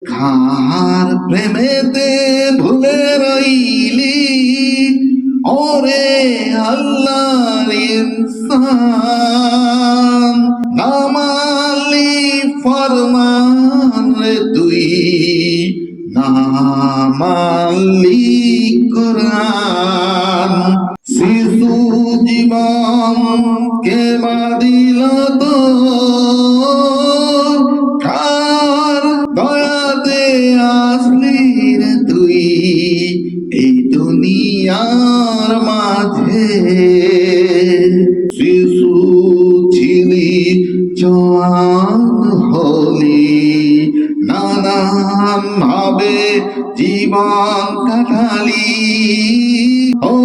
খার প্রেমেতে ভুলে রইলি ওরে আল্লাহর ইনসান, না মানলি ফরমান রে তুই, না মানলি কোরআন। শিশু জীবন কে বাঁধিল তো কার দয়াতে আসলি রে তুই এই দুনিয়ার মাঝে। শিশু ছিলি জওয়ান হলি নানান ভাবে জীবন কাটালি, ও